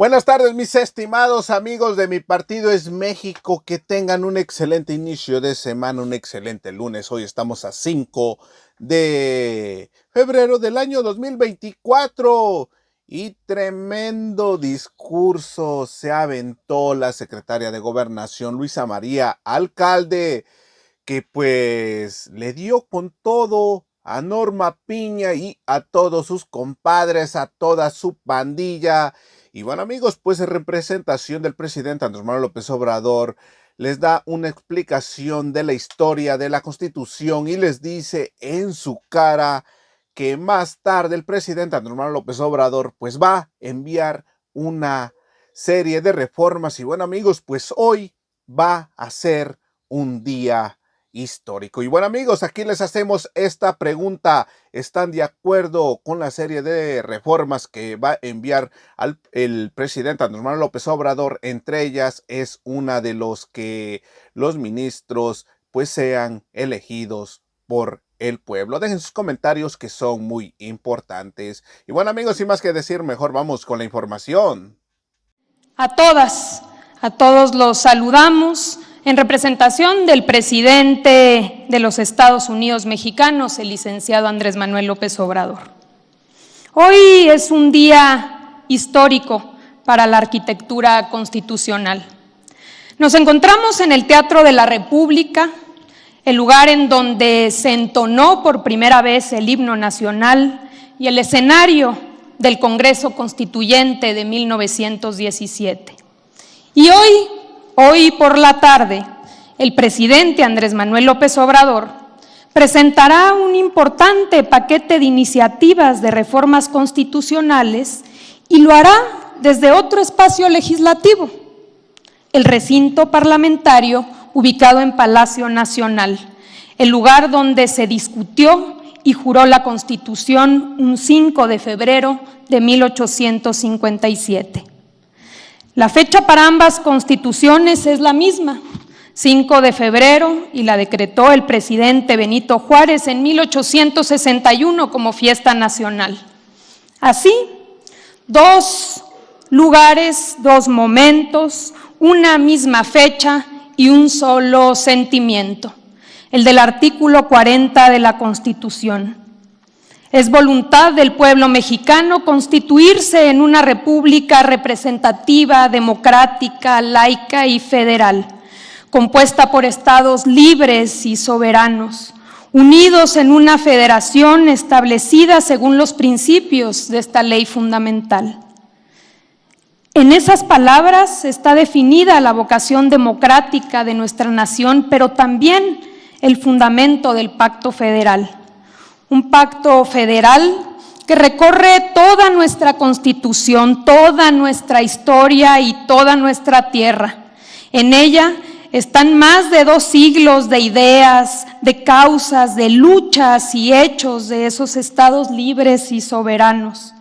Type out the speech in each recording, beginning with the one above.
Buenas tardes, mis estimados amigos de Mi Partido es México. Que tengan un excelente inicio de semana, un excelente lunes. Hoy estamos a 5 de febrero del año 2024 y tremendo discurso se aventó la secretaria de Gobernación, Luisa María Alcalde, que pues le dio con todo a Norma Piña y a todos sus compadres, a toda su pandilla. Y bueno, amigos, pues en representación del presidente Andrés Manuel López Obrador, les da una explicación de la historia de la Constitución y les dice en su cara que más tarde el presidente Andrés Manuel López Obrador pues va a enviar una serie de reformas. Y bueno, amigos, pues hoy va a ser un día histórico. Y bueno, amigos, aquí les hacemos esta pregunta: ¿están de acuerdo con la serie de reformas que va a enviar el presidente Andrés Manuel López Obrador? Entre ellas es una de los que los ministros pues sean elegidos por el pueblo. Dejen sus comentarios, que son muy importantes. Y bueno, amigos, sin más que decir, mejor vamos con la información. A todas, a todos los saludamos en representación del presidente de los Estados Unidos mexicanos, el licenciado Andrés Manuel López Obrador. Hoy es un día histórico para la arquitectura constitucional. Nos encontramos en el Teatro de la República, el lugar en donde se entonó por primera vez el himno nacional y el escenario del Congreso Constituyente de 1917. Y hoy por la tarde, el presidente Andrés Manuel López Obrador presentará un importante paquete de iniciativas de reformas constitucionales y lo hará desde otro espacio legislativo, el recinto parlamentario ubicado en Palacio Nacional, el lugar donde se discutió y juró la Constitución un 5 de febrero de 1857. La fecha para ambas constituciones es la misma, 5 de febrero, y la decretó el presidente Benito Juárez en 1861 como fiesta nacional. Así, dos lugares, dos momentos, una misma fecha y un solo sentimiento, el del artículo 40 de la Constitución. Es voluntad del pueblo mexicano constituirse en una república representativa, democrática, laica y federal, compuesta por estados libres y soberanos, unidos en una federación establecida según los principios de esta ley fundamental. En esas palabras está definida la vocación democrática de nuestra nación, pero también el fundamento del Pacto Federal. Un pacto federal que recorre toda nuestra Constitución, toda nuestra historia y toda nuestra tierra. En ella están más de 2 siglos de ideas, de causas, de luchas y hechos de esos estados libres y soberanos.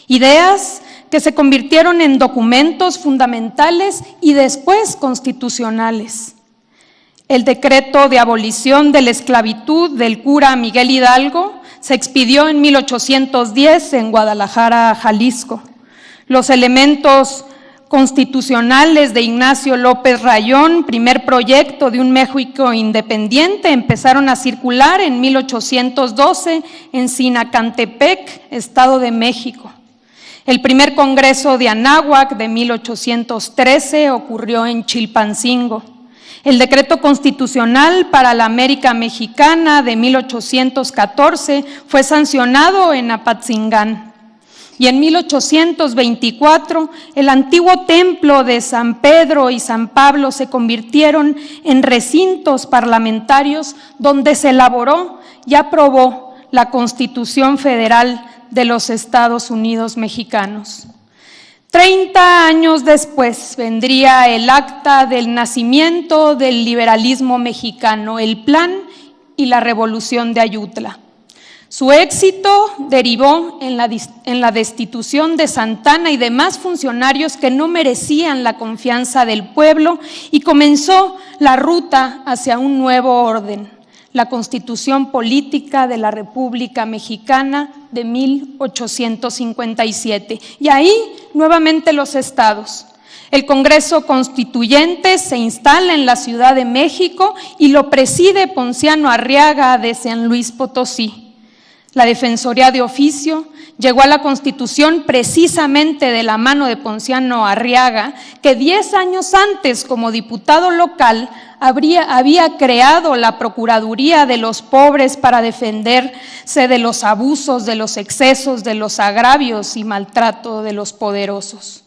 Ideas que se convirtieron en documentos fundamentales y después constitucionales. El decreto de abolición de la esclavitud del cura Miguel Hidalgo se expidió en 1810 en Guadalajara, Jalisco. Los elementos constitucionales de Ignacio López Rayón, primer proyecto de un México independiente, empezaron a circular en 1812 en Sinacantepec, Estado de México. El primer Congreso de Anáhuac de 1813 ocurrió en Chilpancingo. El decreto constitucional para la América Mexicana de 1814 fue sancionado en Apatzingán. Y en 1824, el antiguo templo de San Pedro y San Pablo se convirtieron en recintos parlamentarios donde se elaboró y aprobó la Constitución Federal de los Estados Unidos mexicanos. 30 años después vendría el acta del nacimiento del liberalismo mexicano, el Plan y la Revolución de Ayutla. Su éxito derivó en la destitución de Santana y demás funcionarios que no merecían la confianza del pueblo, y comenzó la ruta hacia un nuevo orden, la Constitución Política de la República Mexicana de 1857. Y ahí nuevamente los estados. El Congreso Constituyente se instala en la Ciudad de México y lo preside Ponciano Arriaga de San Luis Potosí. La Defensoría de Oficio llegó a la Constitución precisamente de la mano de Ponciano Arriaga, que 10 años antes, como diputado local, había creado la Procuraduría de los Pobres para defenderse de los abusos, de los excesos, de los agravios y maltrato de los poderosos.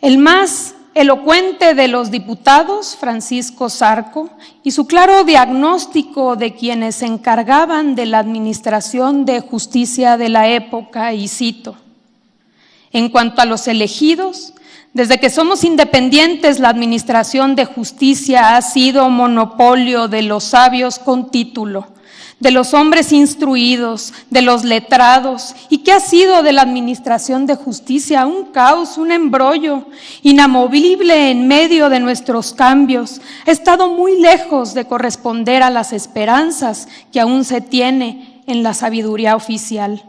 El más elocuente de los diputados, Francisco Zarco, y su claro diagnóstico de quienes se encargaban de la administración de justicia de la época, y cito: en cuanto a los elegidos, desde que somos independientes, la administración de justicia ha sido monopolio de los sabios con título, de los hombres instruidos, de los letrados. ¿Y qué ha sido de la administración de justicia? Un caos, un embrollo, inamovible en medio de nuestros cambios. Ha estado muy lejos de corresponder a las esperanzas que aún se tiene en la sabiduría oficial.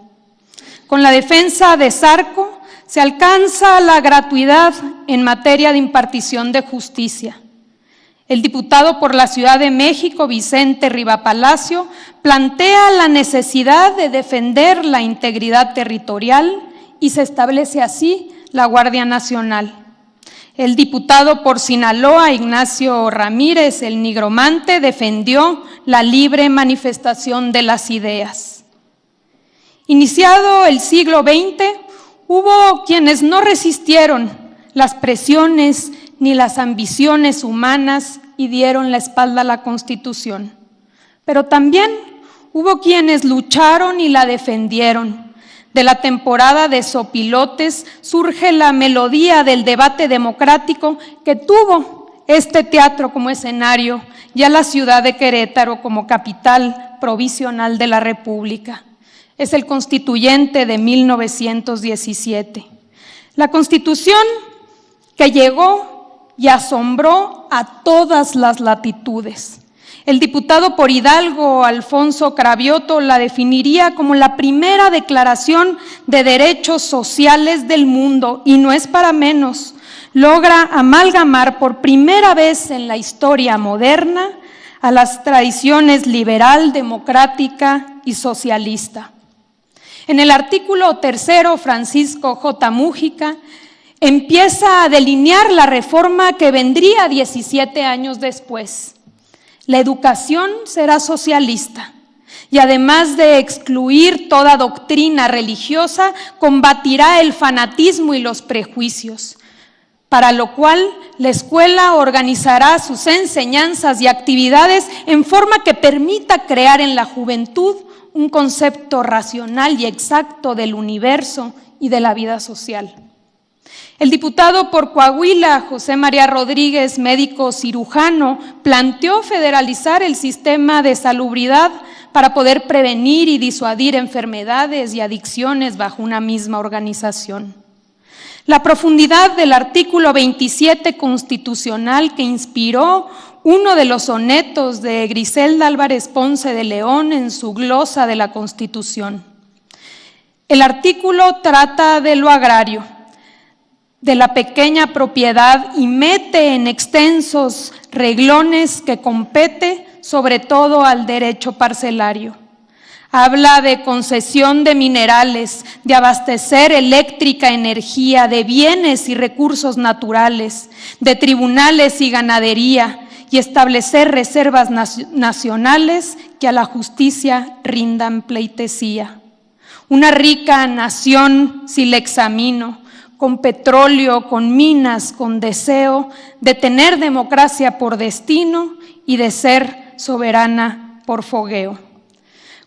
Con la defensa de Zarco se alcanza la gratuidad en materia de impartición de justicia. El diputado por la Ciudad de México, Vicente Riva Palacio, plantea la necesidad de defender la integridad territorial y se establece así la Guardia Nacional. El diputado por Sinaloa, Ignacio Ramírez, el nigromante, defendió la libre manifestación de las ideas. Iniciado el siglo XX, hubo quienes no resistieron las presiones ni las ambiciones humanas y dieron la espalda a la Constitución. Pero también hubo quienes lucharon y la defendieron. De la temporada de Sopilotes surge la melodía del debate democrático que tuvo este teatro como escenario, ya la ciudad de Querétaro como capital provisional de la República. Es el Constituyente de 1917. La Constitución que llegó y asombró a todas las latitudes. El diputado por Hidalgo, Alfonso Cravioto, la definiría como la primera declaración de derechos sociales del mundo, y no es para menos. Logra amalgamar por primera vez en la historia moderna a las tradiciones liberal, democrática y socialista. En el artículo 3, Francisco J. Mújica empieza a delinear la reforma que vendría 17 años después. La educación será socialista y además de excluir toda doctrina religiosa, combatirá el fanatismo y los prejuicios, para lo cual la escuela organizará sus enseñanzas y actividades en forma que permita crear en la juventud un concepto racional y exacto del universo y de la vida social. El diputado por Coahuila, José María Rodríguez, médico cirujano, planteó federalizar el sistema de salubridad para poder prevenir y disuadir enfermedades y adicciones bajo una misma organización. La profundidad del artículo 27 constitucional que inspiró uno de los sonetos de Griselda Álvarez Ponce de León en su glosa de la Constitución. El artículo trata de lo agrario, de la pequeña propiedad, y mete en extensos reglones que compete sobre todo al derecho parcelario. Habla de concesión de minerales, de abastecer eléctrica energía, de bienes y recursos naturales, de tribunales y ganadería, y establecer reservas nacionales que a la justicia rindan pleitesía. Una rica nación, si la examino, con petróleo, con minas, con deseo de tener democracia por destino y de ser soberana por fogueo.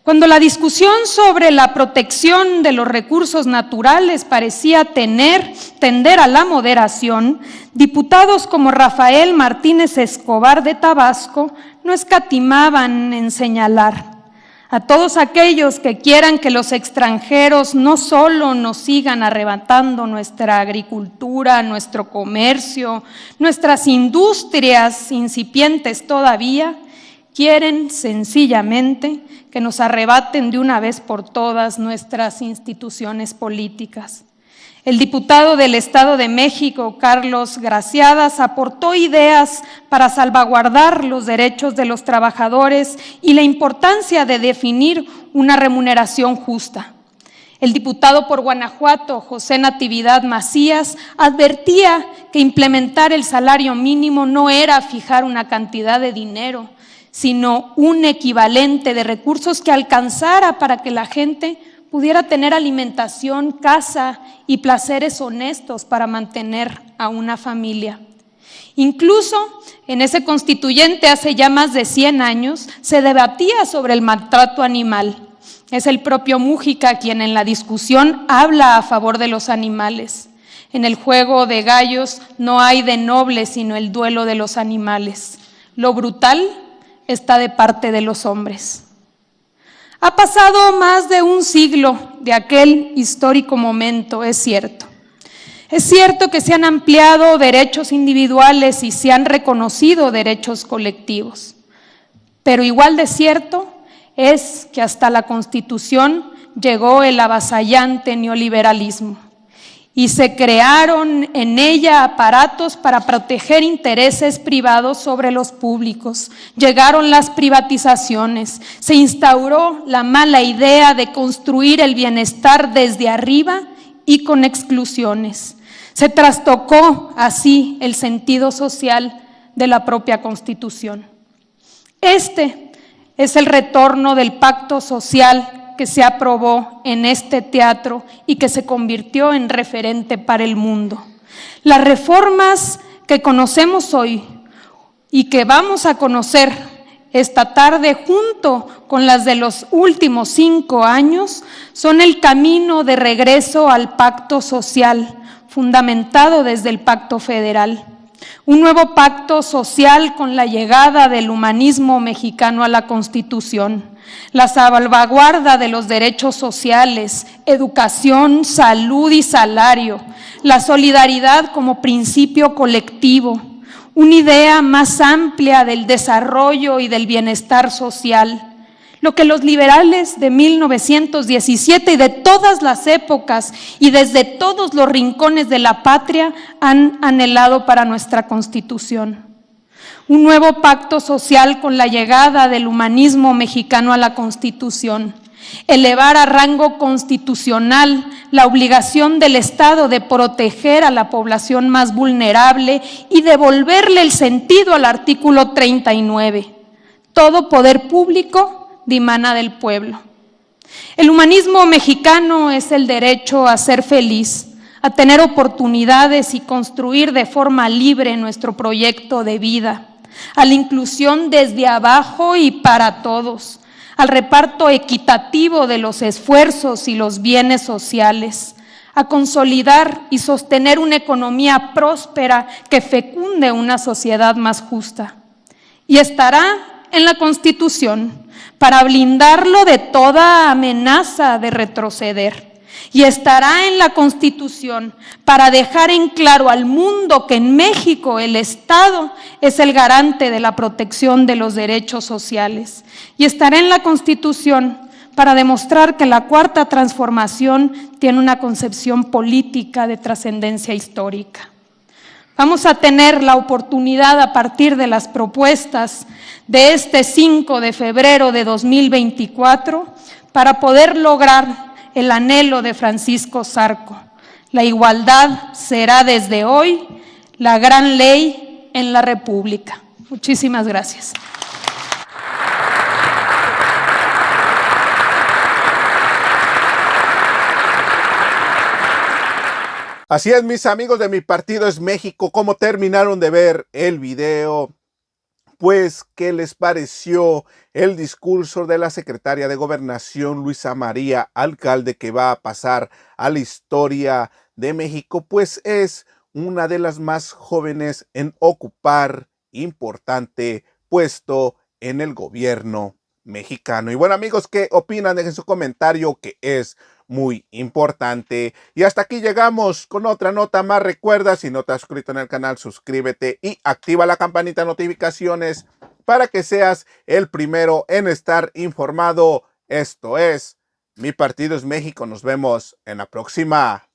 Cuando la discusión sobre la protección de los recursos naturales parecía tender a la moderación, diputados como Rafael Martínez Escobar de Tabasco no escatimaban en señalar: a todos aquellos que quieran que los extranjeros no solo nos sigan arrebatando nuestra agricultura, nuestro comercio, nuestras industrias incipientes todavía, quieren sencillamente que nos arrebaten de una vez por todas nuestras instituciones políticas. El diputado del Estado de México, Carlos Graciadas, aportó ideas para salvaguardar los derechos de los trabajadores y la importancia de definir una remuneración justa. El diputado por Guanajuato, José Natividad Macías, advertía que implementar el salario mínimo no era fijar una cantidad de dinero, sino un equivalente de recursos que alcanzara para que la gente pudiera tener alimentación, casa y placeres honestos para mantener a una familia. Incluso en ese constituyente hace ya más de 100 años se debatía sobre el maltrato animal. Es el propio Mújica quien en la discusión habla a favor de los animales. En el juego de gallos no hay de noble sino el duelo de los animales. Lo brutal está de parte de los hombres. Ha pasado más de un siglo de aquel histórico momento, es cierto. Es cierto que se han ampliado derechos individuales y se han reconocido derechos colectivos, pero igual de cierto es que hasta la Constitución llegó el avasallante neoliberalismo y se crearon en ella aparatos para proteger intereses privados sobre los públicos. Llegaron las privatizaciones, se instauró la mala idea de construir el bienestar desde arriba y con exclusiones. Se trastocó así el sentido social de la propia Constitución. Este es el retorno del pacto social que se aprobó en este teatro y que se convirtió en referente para el mundo. Las reformas que conocemos hoy y que vamos a conocer esta tarde junto con las de los últimos 5 años son el camino de regreso al pacto social fundamentado desde el Pacto Federal. Un nuevo pacto social con la llegada del humanismo mexicano a la Constitución, la salvaguarda de los derechos sociales, educación, salud y salario, la solidaridad como principio colectivo, una idea más amplia del desarrollo y del bienestar social, lo que los liberales de 1917 y de todas las épocas y desde todos los rincones de la patria han anhelado para nuestra Constitución. Un nuevo pacto social con la llegada del humanismo mexicano a la Constitución. Elevar a rango constitucional la obligación del Estado de proteger a la población más vulnerable y devolverle el sentido al artículo 39. Todo poder público dimana del pueblo. El humanismo mexicano es el derecho a ser feliz, a tener oportunidades y construir de forma libre nuestro proyecto de vida, a la inclusión desde abajo y para todos, al reparto equitativo de los esfuerzos y los bienes sociales, a consolidar y sostener una economía próspera que fecunde una sociedad más justa. Y estará en la Constitución para blindarlo de toda amenaza de retroceder. Y estará en la Constitución para dejar en claro al mundo que en México el Estado es el garante de la protección de los derechos sociales. Y estará en la Constitución para demostrar que la Cuarta Transformación tiene una concepción política de trascendencia histórica. Vamos a tener la oportunidad a partir de las propuestas de este 5 de febrero de 2024 para poder lograr el anhelo de Francisco Zarco. La igualdad será desde hoy la gran ley en la República. Muchísimas gracias. Así es, mis amigos de Mi Partido es México. ¿Cómo terminaron de ver el video? Pues, ¿qué les pareció el discurso de la secretaria de Gobernación, Luisa María Alcalde, que va a pasar a la historia de México? Pues es una de las más jóvenes en ocupar importante puesto en el gobierno mexicano. Y bueno, amigos, ¿qué opinan? Dejen su comentario, que es muy importante. Y hasta aquí llegamos con otra nota más. Recuerda, si no te has suscrito en el canal, suscríbete y activa la campanita de notificaciones para que seas el primero en estar informado. Esto es Mi Partido es México. Nos vemos en la próxima.